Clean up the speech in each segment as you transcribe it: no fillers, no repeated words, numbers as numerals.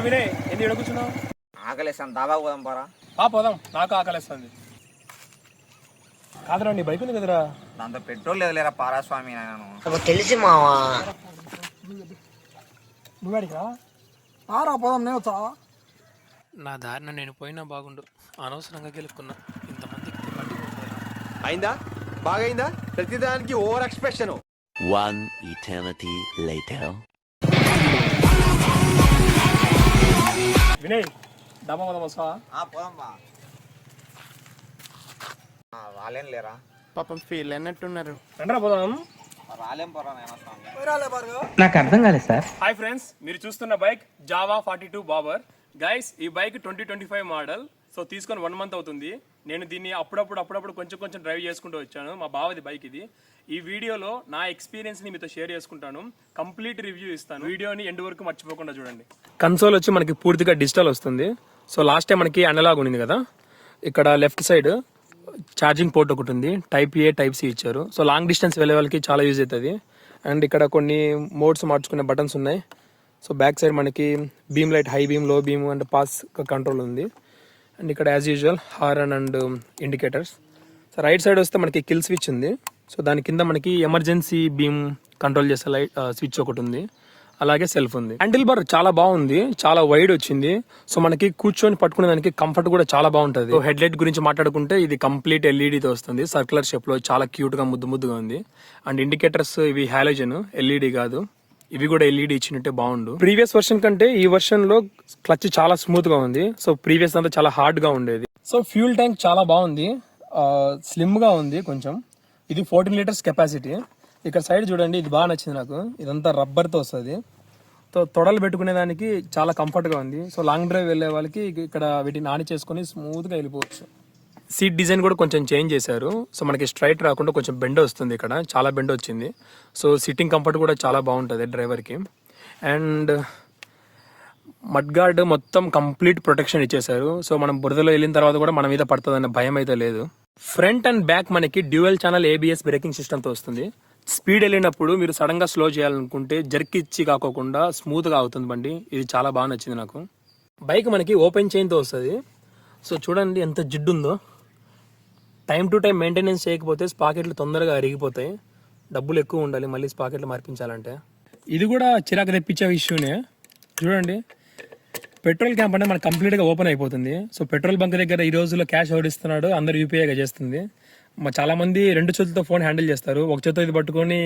వినయ్ ఎందుకు కూర్చున్నావు? ఆకలిస్తాను, దాబా పోదాం పోరా. పోదాం, నాకు ఆకలిస్తుంది. కాదురా నీ బైక్ ఉంది కదరా, దాంతో పెట్రోల్ లేదు లేరా పారాస్వామి. నేను తెలిసి మావా నువ్వేడికా పోదాం, నేను వచ్చా. నా దారిన నేను పోయినా బాగుండు, అనవసరంగా గెలుపుకున్నా. ఇంతమందికి అయిందా? బాగైందా? ప్రతిదానికి over expression. One eternity later. Vinay డబ్బా పోదాం వస్తావా? పోదాం బా. రాలేం లేరా, పాపం ఫీల్ అన్నట్టున్నారు. రండ్రా పోదాం. రాలేం పోరా నేను స్వామి. నాకు అర్థం కాలేదు సార్. హాయ్ ఫ్రెండ్స్, మీరు చూస్తున్న బైక్ జావా 42 బాబర్. గైస్ ఈ బైక్ 2025 మోడల్. సో తీసుకొని 1 మంత్ అవుతుంది. నేను దీన్ని అప్పుడప్పుడు కొంచెం డ్రైవ్ చేసుకుంటూ వచ్చాను. మా బావది బైక్ ఇది. ఈ వీడియోలో నా ఎక్స్పీరియన్స్ని మీతో షేర్ చేసుకుంటాను. కంప్లీట్ రివ్యూ ఇస్తాను. వీడియోని ఎండ్ వరకు మర్చిపోకుండా చూడండి. కన్సోల్ వచ్చి మనకి పూర్తిగా డిజిటల్ వస్తుంది. సో లాస్ట్ టైం మనకి అనలాగ్ ఉంది కదా, ఇక్కడ లెఫ్ట్ సైడ్ ఛార్జింగ్ పోర్ట్ ఒకటి ఉంది. టైప్ ఏ టైప్ సి ఇచ్చారు. సో లాంగ్ డిస్టెన్స్ వెళ్ళే వాళ్ళకి చాలా యూజ్ అవుతుంది. అండ్ ఇక్కడ కొన్ని మోడ్స్ మార్చుకునే బటన్స్ ఉన్నాయి. సో బ్యాక్ సైడ్ మనకి బీమ్ లైట్, హై బీమ్, లో బీమ్ అండ్ పాస్ కంట్రోల్ ఉంది. అండ్ ఇక్కడ as usual horn and indicators. So right side వస్తే మనకి కిల్ స్విచ్ ఉంది. సో దాని కింద మనకి ఎమర్జెన్సీ బీమ్ కంట్రోల్ చేసే లైట్ స్విచ్ ఒకటి ఉంది. అలాగే సెల్ఫ్ ఉంది. హ్యాండిల్ బార్ చాలా బాగుంది, చాలా వైడ్ వచ్చింది. సో మనకి కూర్చొని పట్టుకునే దానికి కంఫర్ట్ కూడా చాలా బాగుంటుంది. సో హెడ్ లైట్ గురించి మాట్లాడుకుంటే ఇది కంప్లీట్ ఎల్ఈడీతో వస్తుంది. సర్క్యులర్ షేప్ లో చాలా క్యూట్ గా ముద్దుగా ఉంది. అండ్ ఇండికేటర్స్ ఇవి హాలోజన్, ఎల్ఈడీ కాదు. ఇవి కూడా ఎల్ఈడీ ఇచ్చినట్టే బాగుండు. ప్రీవియస్ వర్షన్ కంటే ఈ వర్షన్ లో క్లచ్ చాలా స్మూత్ గా ఉంది. సో ప్రీవియస్ అంతా చాలా హార్డ్ గా ఉండేది. సో ఫ్యూల్ ట్యాంక్ చాలా బాగుంది, స్లిమ్ గా ఉంది కొంచెం. ఇది 14 లీటర్స్ కెపాసిటీ. ఇక్కడ సైడ్ చూడండి, ఇది బాగా నచ్చింది నాకు. ఇదంతా రబ్బర్ తో వస్తుంది. సో తొడలు పెట్టుకునే దానికి చాలా కంఫర్ట్ గా ఉంది. సో లాంగ్ డ్రైవ్ వెళ్లే వాళ్ళకి ఇక్కడ వీటిని ఆన్ చేసుకుని స్మూత్ గా వెళ్ళిపోవచ్చు. సీట్ డిజైన్ కూడా కొంచెం చేంజ్ చేశారు. సో మనకి స్ట్రైట్ రాకుండా కొంచెం బెండ్ వస్తుంది. ఇక్కడ చాలా బెండ్ వచ్చింది. సో సిట్టింగ్ కంఫర్ట్ కూడా చాలా బాగుంటుంది డ్రైవర్కి. అండ్ మడ్ గార్డ్ మొత్తం కంప్లీట్ ప్రొటెక్షన్ ఇచ్చేసారు. సో మనం బురదలో వెళ్ళిన తర్వాత కూడా మన మీద పడుతుందన్న భయం అయితే లేదు. ఫ్రంట్ అండ్ బ్యాక్ మనకి డ్యూయల్ ఛానల్ ABS బ్రేకింగ్ సిస్టమ్తో వస్తుంది. స్పీడ్ వెళ్ళినప్పుడు మీరు సడన్ గా స్లో చేయాలనుకుంటే జర్క్ ఇచ్చి కాకోకుండా స్మూత్ గా అవుతుంది బండి. ఇది చాలా బాగా నచ్చింది నాకు. బైక్ మనకి ఓపెన్ చైన్ తో వస్తుంది. సో చూడండి ఎంత జిడ్డు ఉందో. టైం టు టైం మెయింటెనెన్స్ చేయకపోతే స్పాకెట్లు తొందరగా అరిగిపోతాయి. డబ్బులు ఎక్కువ ఉండాలి మళ్ళీ స్పాకెట్లు మార్పించాలంటే. ఇది కూడా చిరాకు తెప్పించే ఇష్యూనే. చూడండి, పెట్రోల్ క్యాంప్ అనేది మనకు కంప్లీట్గా ఓపెన్ అయిపోతుంది. సో పెట్రోల్ బంక్ దగ్గర ఈ రోజుల్లో క్యాష్ ఓడిస్తున్నాడు, అందరూ యూపీఐగా చేస్తుంది. చాలా మంది 2 చేతులతో ఫోన్ హ్యాండిల్ చేస్తారు. ఒక చేతితో ఇది పట్టుకొని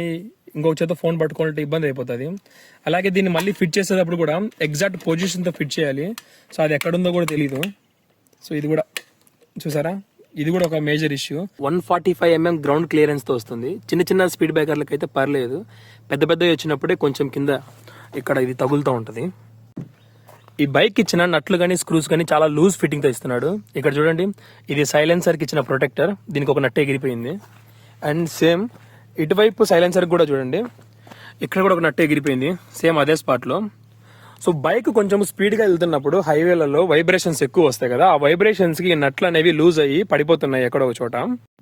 ఇంకొక చేతితో ఫోన్ పట్టుకోవాలంటే ఇబ్బంది అయిపోతుంది. అలాగే దీన్ని మళ్ళీ ఫిట్ చేసేటప్పుడు కూడా ఎగ్జాక్ట్ పొజిషన్తో ఫిట్ చేయాలి. సో అది ఎక్కడుందో కూడా తెలియదు. సో ఇది కూడా చూసారా, ఇది కూడా ఒక major issue. 145 mm ground clearance తో వస్తుంది. చిన్న స్పీడ్ బ్రేకర్లకు అయితే పర్లేదు. పెద్దవి వచ్చినప్పుడే కొంచెం కింద ఇక్కడ ఇది తగులుతూ ఉంటుంది. ఈ బైక్ ఇచ్చిన నట్లు కానీ స్క్రూస్ కానీ చాలా లూజ్ ఫిట్టింగ్ తో ఇస్తున్నాడు. ఇక్కడ చూడండి, ఇది సైలెన్సర్ కి ఇచ్చిన ప్రొటెక్టర్. దీనికి ఒక నట్టు ఎగిరిపోయింది. అండ్ సేమ్ ఇటువైపు సైలెన్సర్ కూడా చూడండి, ఇక్కడ కూడా ఒక నట్టు ఎగిరిపోయింది సేమ్ అదే స్పాట్ లో. సో బైక్ కొంచెం స్పీడ్ గా వెళ్తున్నప్పుడు హైవేలలో వైబ్రేషన్స్ ఎక్కువ వస్తాయి కదా, ఆ వైబ్రేషన్స్ కి నట్లు అనేవి లూజ్ అయ్యి పడిపోతున్నాయి ఎక్కడో ఒక చోట.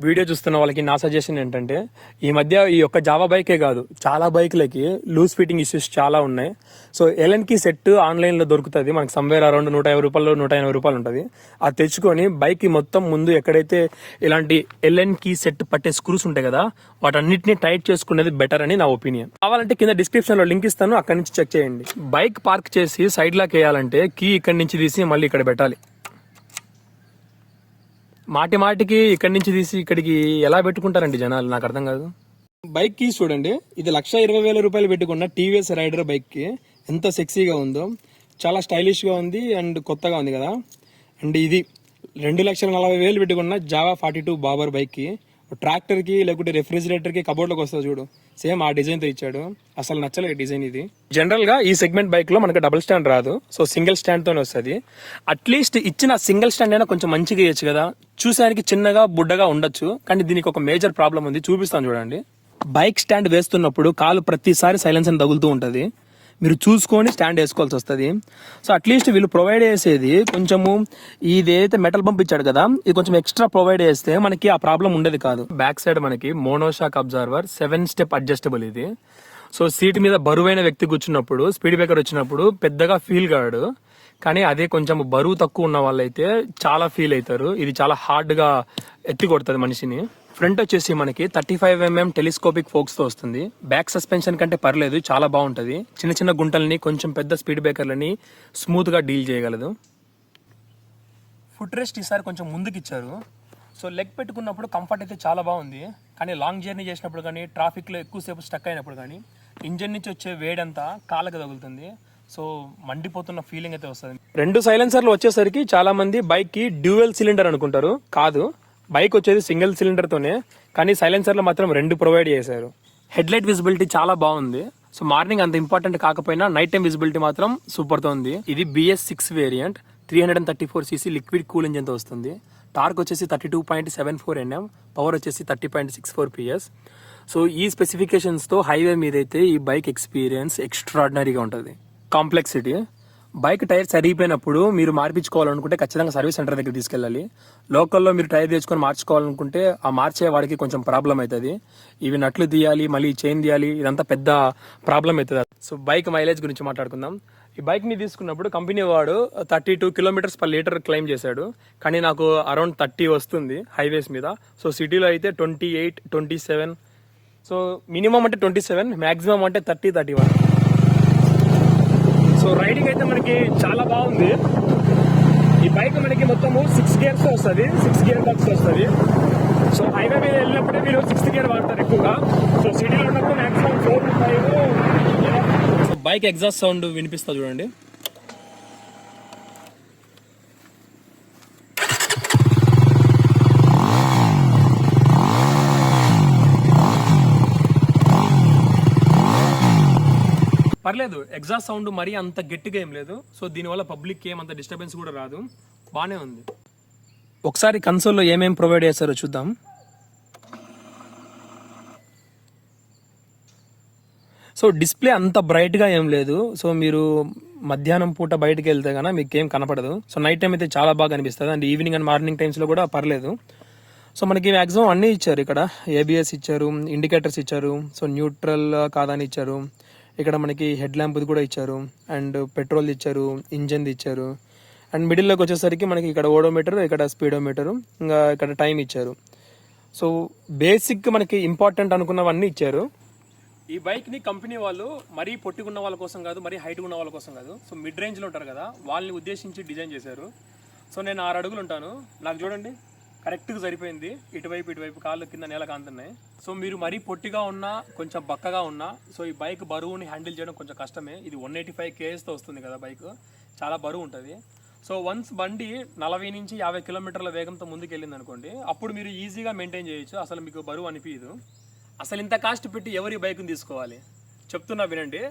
వీడియో చూస్తున్న వాళ్ళకి నా సజెషన్ ఏంటంటే, ఈ మధ్య ఈ యొక్క జావా బైకే కాదు చాలా బైక్లకి లూజ్ ఫిట్టింగ్ ఇష్యూస్ చాలా ఉన్నాయి. సో ఎల్ఎన్ కి సెట్ ఆన్లైన్ లో దొరుకుతుంది మనకి. సమ్వేర్ అరౌండ్ 150 రూపాయలు 180 రూపాయలు ఉంటుంది. అది తెచ్చుకొని బైక్ కి మొత్తం ముందు ఎక్కడైతే ఇలాంటి ఎల్ఎన్ కి సెట్ పట్టే స్క్రూస్ ఉంటాయి కదా, వాటన్నిటిని టైట్ చేసుకునేది బెటర్ అని నా ఒపీనియన్. కావాలంటే కింద డిస్క్రిప్షన్ లో లింక్ ఇస్తాను, అక్కడి నుంచి చెక్ చేయండి. బైక్ పార్క్ చేసి సైడ్ లాక్ వేయాలంటే కీ ఇక్కడి నుంచి తీసి మళ్ళీ ఇక్కడ పెట్టాలి. మాటికి ఇక్కడి నుంచి తీసి ఇక్కడికి ఎలా పెట్టుకుంటారండి జనాలు, నాకు అర్థం కాదు. బైక్ కీ చూడండి, ఇది 1,20,000 రూపాయలు పెట్టుకున్న టీవీఎస్ రైడర్ బైక్ కి ఎంత సెక్సీగా ఉందో. చాలా స్టైలిష్ గా ఉంది అండ్ కొత్తగా ఉంది కదా. అండ్ ఇది 2,40,000 పెట్టుకున్న జావా 42 బాబర్ బైక్ కి, ట్రాక్టర్ కి లేకుంటే రెఫ్రిజిరేటర్ కి కబోర్డ్ లోకి వస్తుంది చూడు, సేమ్ ఆ డిజైన్ తో ఇచ్చాడు. అసలు నచ్చలేదు డిజైన్ ఇది. జనరల్ గా ఈ సెగ్మెంట్ బైక్ లో మనకి డబుల్ స్టాండ్ రాదు. సో సింగిల్ స్టాండ్ తోనే వస్తుంది. అట్లీస్ట్ ఇచ్చిన సింగిల్ స్టాండ్ అయినా కొంచెం మంచిగా ఇవ్వచ్చు కదా. చూసానికి చిన్నగా బుడ్డగా ఉండొచ్చు, కానీ దీనికి ఒక మేజర్ ప్రాబ్లం ఉంది, చూపిస్తాను చూడండి. బైక్ స్టాండ్ వేస్తున్నప్పుడు కాలు ప్రతిసారి సైలెన్సర్ తగులుతూ ఉంటది. మీరు చూసుకొని స్టాండ్ వేసుకోవాల్సి వస్తుంది. సో అట్లీస్ట్ వీళ్ళు ప్రొవైడ్ చేసేది కొంచెము, ఇది ఏదైతే మెటల్ బంప్ ఇచ్చాడు కదా, ఇది కొంచెం ఎక్స్ట్రా ప్రొవైడ్ చేస్తే మనకి ఆ ప్రాబ్లం ఉండేది కాదు. బ్యాక్ సైడ్ మనకి మోనోషాక్ అబ్జర్వర్ 7 స్టెప్ అడ్జస్టబుల్ ఇది. సో సీట్ మీద బరువైన వ్యక్తి కూర్చున్నప్పుడు, స్పీడ్ బ్రేకర్ వచ్చినప్పుడు పెద్దగా ఫీల్ కాడు. కానీ అదే కొంచెం బరువు తక్కువ ఉన్న వాళ్ళైతే చాలా ఫీల్ అవుతారు. ఇది చాలా హార్డ్గా ఎత్తి కొడుతుంది మనిషిని. ఫ్రంట్ వచ్చేసి మనకి 35mm టెలిస్కోపిక్ ఫోక్స్తో వస్తుంది. బ్యాక్ సస్పెన్షన్ కంటే పర్లేదు, చాలా బాగుంటుంది. చిన్న చిన్న గుంటల్ని, కొంచెం పెద్ద స్పీడ్ బ్రేకర్లని స్మూత్గా డీల్ చేయగలదు. ఫుట్ రెస్ట్ ఈసారి కొంచెం ముందుకు ఇచ్చారు. సో లెగ్ పెట్టుకున్నప్పుడు కంఫర్ట్ అయితే చాలా బాగుంది. కానీ లాంగ్ జర్నీ చేసినప్పుడు కానీ, ట్రాఫిక్లో ఎక్కువసేపు స్టక్ అయినప్పుడు కానీ ఇంజన్ నుంచి వచ్చే వేడంతా కాళ్ళకి తగులుతుంది. సో మండిపోతున్న ఫీలింగ్ అయితే వస్తుంది. 2 సైలెన్సర్లు వచ్చేసరికి చాలా మంది బైక్కి డ్యూయల్ సిలిండర్ అనుకుంటారు. కాదు, బైక్ వచ్చేది సింగిల్ సిలిండర్తోనే, కానీ సైలెన్సర్లు మాత్రం 2 ప్రొవైడ్ చేశారు. హెడ్ లైట్ విజిబిలిటీ చాలా బాగుంది. సో మార్నింగ్ అంత ఇంపార్టెంట్ కాకపోయినా నైట్ టైం విజిబిలిటీ మాత్రం సూపర్తో ఉంది. ఇది BS6 variant, 334cc liquid cool ఇంజన్తో వస్తుంది. టార్క్ వచ్చేసి 32.74 Nm, పవర్ వచ్చేసి 30.64 PS. సో ఈ స్పెసిఫికేషన్స్తో హైవే మీద అయితే ఈ బైక్ ఎక్స్పీరియన్స్ ఎక్స్ట్రాడినరీగా ఉంటుంది. కాంప్లెక్సిటీ, బైక్ టైర్ సరిగిపోయినప్పుడు మీరు మార్పించుకోవాలనుకుంటే ఖచ్చితంగా సర్వీస్ సెంటర్ దగ్గర తీసుకెళ్ళాలి. లోకల్లో మీరు టైర్ తెచ్చుకొని మార్చుకోవాలనుకుంటే ఆ మార్చే వాడికి కొంచెం ప్రాబ్లం అవుతుంది. ఇవి నట్లు తీయాలి, మళ్ళీ చైన్ తీయాలి, ఇదంతా పెద్ద ప్రాబ్లం అవుతుంది. సో బైక్ మైలేజ్ గురించి మాట్లాడుకుందాం. ఈ బైక్ని తీసుకున్నప్పుడు కంపెనీ వాడు 32 km/L క్లెయిమ్ చేశాడు, కానీ నాకు అరౌండ్ 30 వస్తుంది హైవేస్ మీద. సో సిటీలో అయితే 28, 27, సో మినిమం అంటే 27, మ్యాక్సిమం అంటే 30, 31. సో రైడింగ్ అయితే మనకి చాలా బాగుంది. ఈ బైక్ మనకి మొత్తము 6 గేర్స్ వస్తుంది, 6 గేర్ బాక్స్ వస్తుంది. సో హైవే మీద వెళ్ళినప్పుడే మీరు 6th గేర్ వాడతారు ఎక్కువగా. సో సిటీలో ఉన్నప్పుడు maximum 4 to 5. So bike exhaust sound వినిపిస్తా చూడండి. పర్లేదు, ఎగ్జాస్ట్ సౌండ్ మరీ అంత గట్టిగా ఏం లేదు. సో దీనివల్ల పబ్లిక్ ఏమంత డిస్టర్బెన్స్ కూడా రాదు, బాగానే ఉంది. ఒకసారి కన్సోల్లో ఏమేమి ప్రొవైడ్ చేస్తారో చూద్దాం. సో డిస్ప్లే అంత బ్రైట్గా ఏం లేదు. సో మీరు మధ్యాహ్నం పూట బయటకు వెళ్తే కన్నా మీకు ఏం కనపడదు. సో నైట్ టైం అయితే చాలా బాగా అనిపిస్తుంది, అండ్ ఈవినింగ్ అండ్ మార్నింగ్ టైమ్స్లో కూడా పర్లేదు. సో మనకి మ్యాక్సిమం అన్నీ ఇచ్చారు. ఇక్కడ ABS ఇచ్చారు, ఇండికేటర్స్ ఇచ్చారు, సో న్యూట్రల్ కాదని ఇచ్చారు. ఇక్కడ మనకి హెడ్ ల్యాంప్ది కూడా ఇచ్చారు, అండ్ పెట్రోల్ ఇచ్చారు, ఇంజన్ది ఇచ్చారు. అండ్ మిడిల్లోకి వచ్చేసరికి మనకి ఇక్కడ ఓడోమీటర్, ఇక్కడ స్పీడోమీటరు, ఇంకా ఇక్కడ టైం ఇచ్చారు. సో బేసిక్ మనకి ఇంపార్టెంట్ అనుకున్నవన్నీ ఇచ్చారు. ఈ బైక్ని కంపెనీ వాళ్ళు మరీ పొట్టిగున్న వాళ్ళ కోసం కాదు, మరీ హైట్ ఉన్న వాళ్ళ కోసం కాదు. సో మిడ్ రేంజ్లో ఉంటారు కదా, వాళ్ళని ఉద్దేశించి డిజైన్ చేశారు. సో నేను 6 అడుగులు ఉంటాను, నాకు చూడండి కరెక్ట్గా సరిపోయింది. ఇటువైపు కాళ్ళు కింద నేల కాంతున్నాయి. సో మీరు మరీ పొట్టిగా ఉన్నా, కొంచెం బక్కగా ఉన్నా, సో ఈ బైక్ బరువుని హ్యాండిల్ చేయడం కొంచెం కష్టమే. ఇది 185 kgతో వస్తుంది కదా బైక్, చాలా బరువు ఉంటుంది. సో వన్స్ బండి 40 నుంచి 50 కిలోమీటర్ల వేగంతో ముందుకు వెళ్ళింది అనుకోండి, అప్పుడు మీరు ఈజీగా మెయింటైన్ చేయొచ్చు, అసలు మీకు బరువు అనిపించదు. అసలు ఇంత కాస్ట్ పెట్టి ఎవరి బైక్ని తీసుకోవాలి చెప్తున్నా వినండి.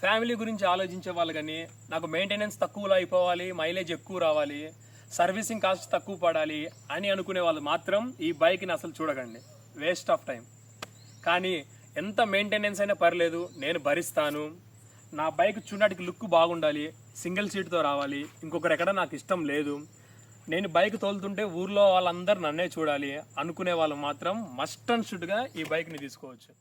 ఫ్యామిలీ గురించి ఆలోచించే వాళ్ళు కానీ, నాకు మెయింటెనెన్స్ తక్కువలో అయిపోవాలి, మైలేజ్ ఎక్కువ రావాలి, సర్వీసింగ్ కాస్ట్ తక్కువ పడాలి అని అనుకునే వాళ్ళు మాత్రం ఈ బైక్ని అసలు చూడకండి, వేస్ట్ ఆఫ్ టైం. కానీ ఎంత మెయింటెనెన్స్ అయినా పర్లేదు, నేను భరిస్తాను. నా బైక్ చూడడానికి లుక్ బాగుండాలి, సింగిల్ సీట్తో రావాలి, ఇంకొకరు ఎక్కడ నాకు ఇష్టం లేదు, నేను బైక్ తోలుతుంటే ఊర్లో వాళ్ళందరూ నన్నే చూడాలి అనుకునే వాళ్ళు మాత్రం మస్ట్ అండ్ షుడ్గా ఈ బైక్ని తీసుకోవచ్చు.